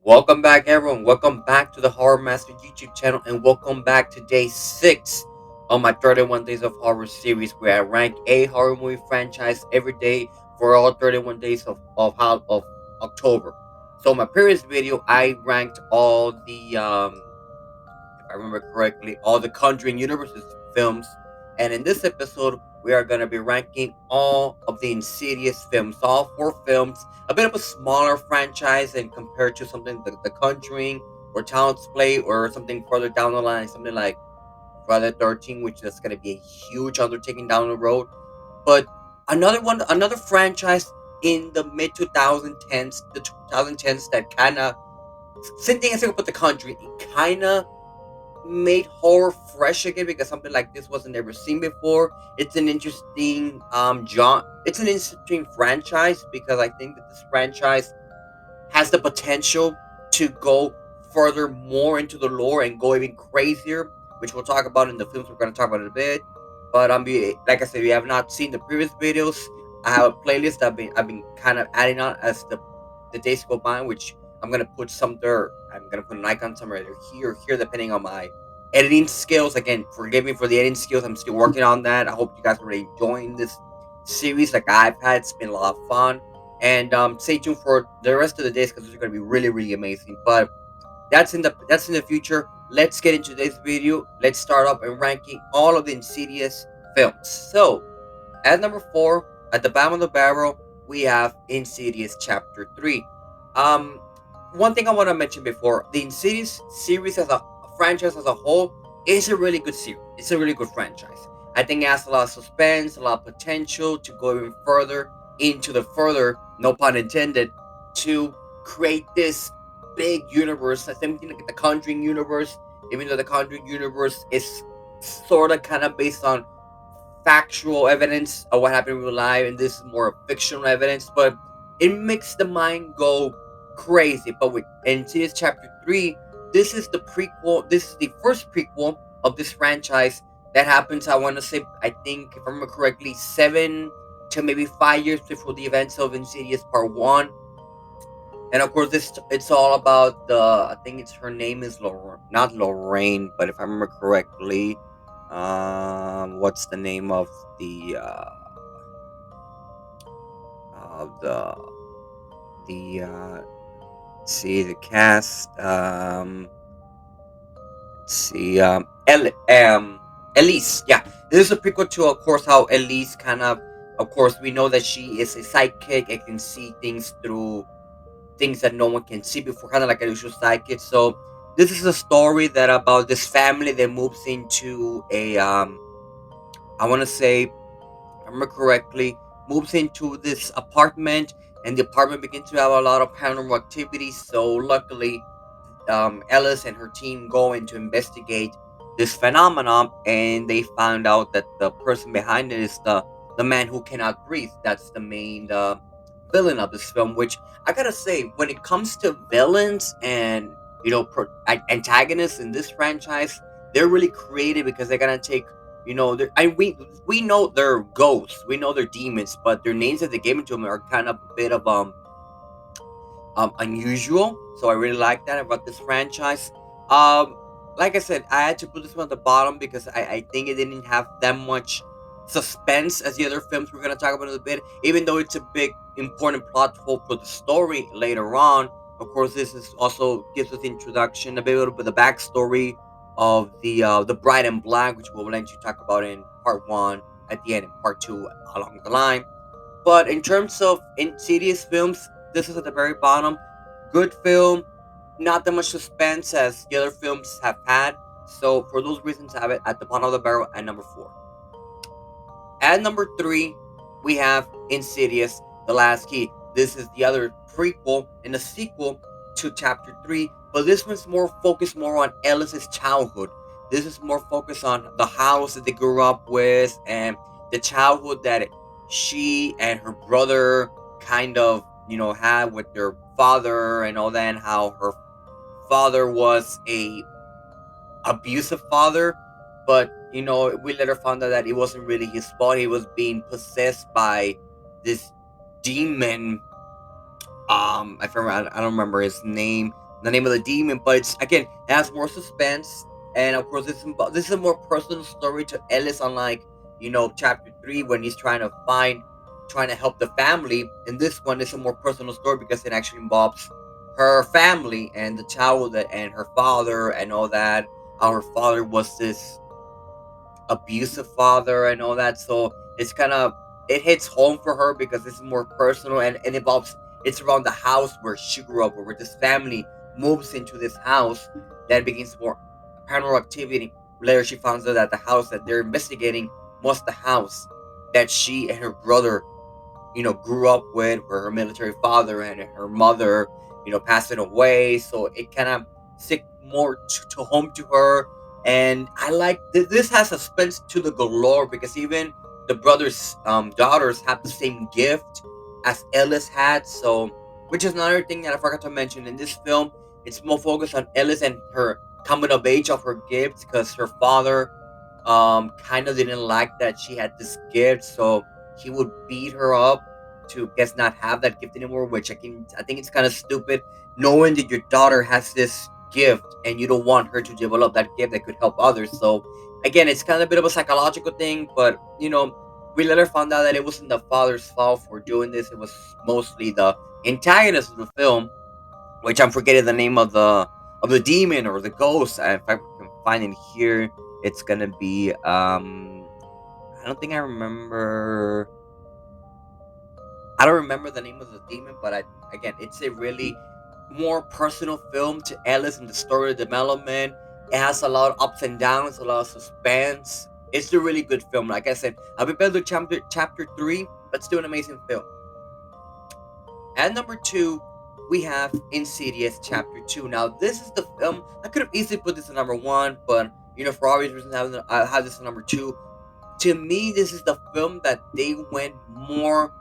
Welcome back, everyone. Welcome back to the Horror Master YouTube channel, and welcome back to day 6 of my 31 Days of Horror series, where I rank a horror movie franchise every day for all 31 days of October. So, my previous video, I ranked all the if I remember correctly, all the Conjuring Universe's films. And in this episode, we are going to be ranking all of the Insidious films, all 4 films, a bit of a smaller franchise and compared to something like The Conjuring or Child's Play or something further down the line, something like Friday the 13th, which is going to be a huge undertaking down the road. But another franchise in the mid 2010s, the 2010s that kind of, same thing as I with The Conjuring, it kind of made horror fresh again because something like this wasn't ever seen before. It's an interesting it's an interesting franchise because I think that this franchise has the potential to go further more into the lore and go even crazier, which we'll talk about in the films we're going to talk about in a bit. But like I said, if you have not seen the previous videos, I have a playlist I've been kind of adding on as the days go by, which I'm gonna put some there. I'm gonna put an icon somewhere either here or here, depending on my editing skills. Again, forgive me for the editing skills. I'm still working on that. I hope you guys are really enjoying this series like I've had. It's been a lot of fun. And stay tuned for the rest of the days because it's gonna be really, really amazing. But that's in the future. Let's get into today's video. Let's start up and ranking all of the Insidious films. So at number 4, at the bottom of the barrel, we have Insidious Chapter 3. Um, One thing I want to mention before, the Insidious series as a franchise as a whole is a really good series. It's a really good franchise. I think it has a lot of suspense, a lot of potential to go even further into the further, no pun intended, to create this big universe. Same thing like the Conjuring universe, even though the Conjuring universe is sort of kind of based on factual evidence of what happened in real life, and this is more fictional evidence, but it makes the mind go crazy. But with Insidious Chapter 3, this is the prequel, this is the first prequel of this franchise that happens, I want to say, I think, if I remember correctly, 7 to maybe 5 years before the events of Insidious Part 1. And of course, this it's all about the. I think it's her name is not Lorraine, but if I remember correctly, what's the name of the the see the cast see Elise. Yeah, this is a prequel to, of course, how Elise kind of course, we know that she is a psychic and can see things through things that no one can see before, kind of like a usual sidekick. So this is a story that about this family that moves into a I want to say, if I remember correctly, moves into this apartment, and the apartment begins to have a lot of paranormal activity. So luckily, Ellis and her team go in to investigate this phenomenon, and they found out that the person behind it is the man who cannot breathe. That's the main villain of this film. Which I gotta say, when it comes to villains and antagonists in this franchise, they're really creative because they're gonna take we know they're ghosts, we know they're demons, but their names that they gave to them are kind of a bit of unusual. So I really like that about this franchise. Um, like I said, I had to put this one at the bottom because I think it didn't have that much suspense as the other films we're gonna talk about in a bit. Even though it's a big important plot hole for the story later on. Of course, this is also gives us introduction, a bit of the backstory of the Bride and Black, which we'll let you talk about in part 1 at the end, and part 2 along the line. But in terms of Insidious films, this is at the very bottom. Good film, not that much suspense as the other films have had. So for those reasons, I have it at the bottom of the barrel at number 4. At number 3, we have Insidious the Last Key. This is the other prequel and a sequel to Chapter 3, but this one's more focused more on Ellis's childhood. This is more focused on the house that they grew up with and the childhood that she and her brother kind of, had with their father and all that, and how her father was a abusive father, but we later found out that it wasn't really his fault. He was being possessed by this demon. I don't remember his name, the name of the demon, but it's again it has more suspense, and of course this is a more personal story to Ellis, unlike chapter three when he's trying to help the family. And this one is a more personal story because it actually involves her family and the child and her father and all that. How her father was this abusive father and all that. So it's kind of it hits home for her because it's more personal, and it involves it's around the house where she grew up, where this family moves into this house that begins more paranormal activity. Later, she finds out that the house that they're investigating was the house that she and her brother grew up with, where her military father and her mother, passing away. So it kind of stick more to home to her. And I like this has suspense to the galore because even the brothers' daughters have the same gift as Ellis had. So, which is another thing that I forgot to mention in this film. It's more focused on Ellis and her coming of age of her gifts because her father kind of didn't like that she had this gift, so he would beat her up to guess not have that gift anymore, which I think it's kind of stupid, knowing that your daughter has this gift and you don't want her to develop that gift that could help others. So again, it's kind of a bit of a psychological thing, but we later found out that it wasn't the father's fault for doing this. It was mostly the antagonist of the film, which I'm forgetting the name of the demon or the ghost. If I can find him here, it's gonna be I don't think I don't remember the name of the demon, but again, it's a really more personal film to Ellis and the story development. It has a lot of ups and downs, a lot of suspense. It's a really good film. Like I said, I'll be better chapter three, but still an amazing film. At number two, we have Insidious Chapter Two. Now, this is the film. I could have easily put this at number one, but for obvious reasons, I have this at number two. To me, this is the film that they went more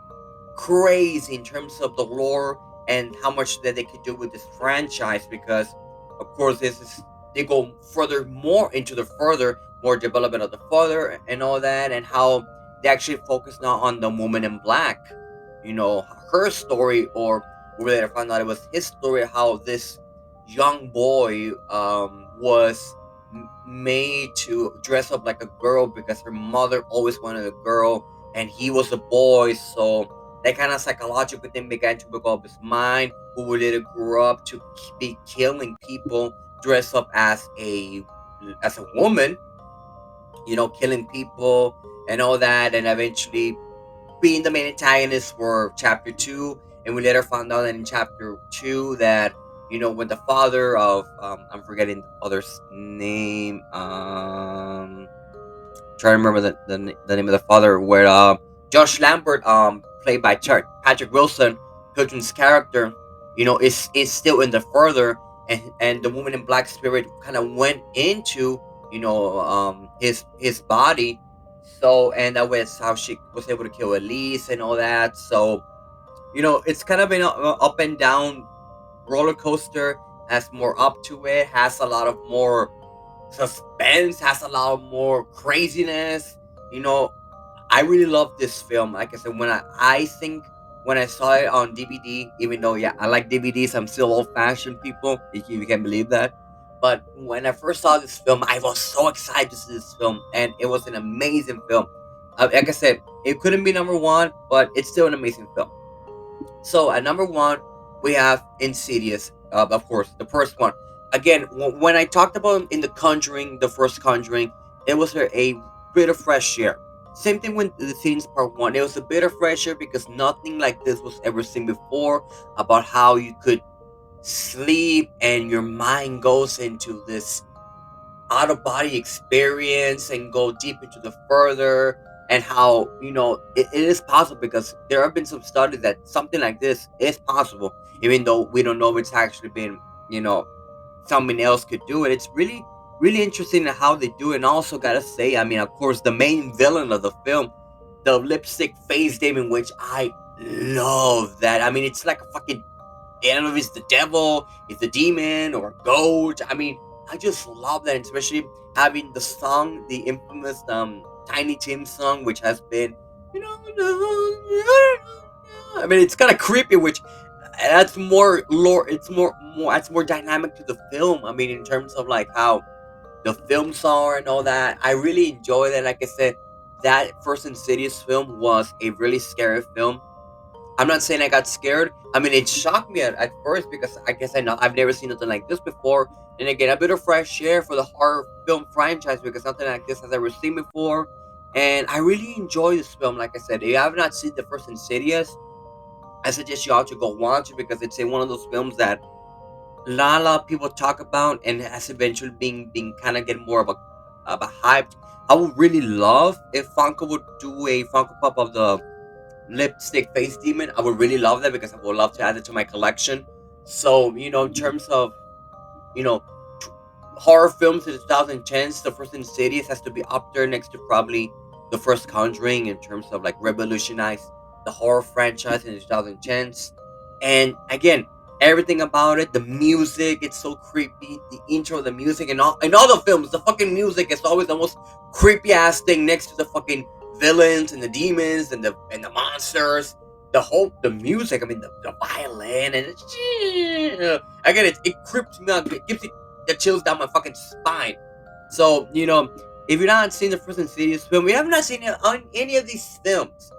crazy in terms of the lore and how much that they could do with this franchise, because of course this is they go further more into the further more development of the father and all that, and how they actually focus now on the woman in black, you know her story, or we later found out it was his story, how this young boy was made to dress up like a girl because her mother always wanted a girl and he was a boy. So that kind of psychological thing began to build up his mind, who would later grow up to be killing people dressed up as a woman, killing people and all that, and eventually being the main antagonist for chapter two. And we later found out that in chapter two that when the father of I'm forgetting the father's name, trying to remember the name of the father, where Josh Lambert, played by Patrick Wilson, Hilton's character, is still in the further, and the woman in black spirit kind of went into his body. So, and that was how she was able to kill Elise and all that. So it's kind of been a up and down roller coaster. Has more up to it, has a lot of more suspense, has a lot more craziness. You know, I really love this film. Like I said, I think when I saw it on DVD, even though yeah, I like DVDs, I'm still old fashioned people, if you can believe that. But when I first saw this film, I was so excited to see this film, and it was an amazing film. Like I said, it couldn't be number one, but it's still an amazing film. So at number one, we have Insidious. Of course, the first one. Again, when I talked about in the Conjuring, the first Conjuring, it was a bit of fresh air. Same thing with the scenes part one. It was a bit of fresh air because nothing like this was ever seen before. About how you could sleep and your mind goes into this out of body experience and go deep into the further, and how it is possible, because there have been some studies that something like this is possible, even though we don't know if it's actually been you know something else could do it. It's really interesting how they do it. And also gotta say, I mean, of course, the main villain of the film, the lipstick face demon, which I love that. I mean, it's like a fucking, I don't know if it's the devil, it's the demon, or a goat. I mean, I just love that, especially having the song, the infamous Tiny Tim song, which has been, I mean, it's kind of creepy, which that's more lore. It's more. That's more dynamic to the film. I mean, in terms of like how the films are and all that. I really enjoyed it. Like I said, that first Insidious film was a really scary film. I'm not saying I got scared. I mean, it shocked me at first because I guess I've never seen nothing like this before. And again, a bit of fresh air for the horror film franchise because nothing like this has ever seen before. And I really enjoy this film. Like I said, if you have not seen the first Insidious, I suggest you all to go watch it because it's one of those films that not a lot of people talk about and has eventually been kind of getting more of a hyped. I would really love if Funko would do a Funko Pop of the lipstick face demon. I would really love that because I would love to add it to my collection. So, in terms of, you know, t- horror films in the 2010s, the first Insidious has to be up there next to probably the first Conjuring in terms of like revolutionize the horror franchise in the 2010s. And again, everything about it, the music, it's so creepy. The intro, the music, and all the films, the fucking music is always the most creepy ass thing next to the fucking villains and the demons and the monsters. The music, I mean the violin and it's again it creeps me out. It gives it the chills down my fucking spine. So, if you're not seeing the first Insidious film, we have not seen it on any of these films.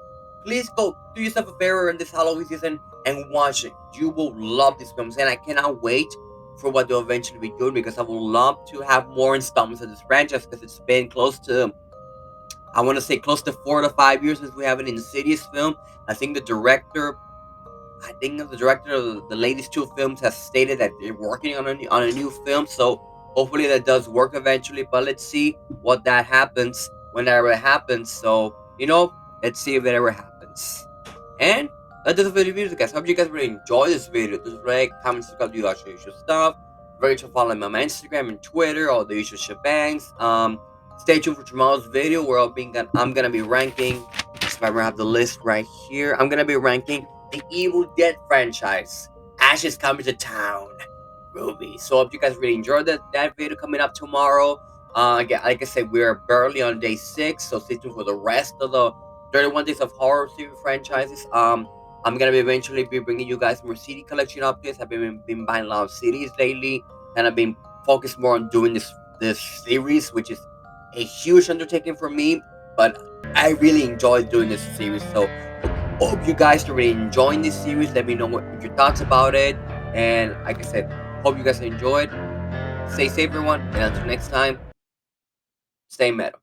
Please go do yourself a favor in this Halloween season and watch it. You will love these films, and I cannot wait for what they'll eventually be doing because I would love to have more installments of this franchise because it's been close to, I want to say, close to 4 to 5 years since we have an Insidious film. I think the director I think the director of the latest two films has stated that they're working on a new film. So hopefully that does work eventually. But let's see what that happens whenever it happens. So let's see if it ever happens. And that does it for the video, guys. Hope you guys really enjoy this video. Just like, comment, subscribe, do all your usual stuff. Very sure to follow me on my Instagram and Twitter, all the usual shebangs. Stay tuned for tomorrow's video where I'm gonna be ranking. If I have the list right here, I'm gonna be ranking the Evil Dead franchise. Ash is coming to town. Ruby. So hope you guys really enjoyed that video coming up tomorrow. Yeah, like I said, we're barely on day 6, so stay tuned for the rest of the 31 Days of Horror series franchises. I'm gonna be eventually be bringing you guys more CD collection updates. I've been buying a lot of CDs lately, and I've been focused more on doing this series, which is a huge undertaking for me. But I really enjoy doing this series. So hope you guys are really enjoying this series. Let me know what your thoughts about it. And like I said, hope you guys enjoyed. Stay safe, everyone. And until next time, stay metal.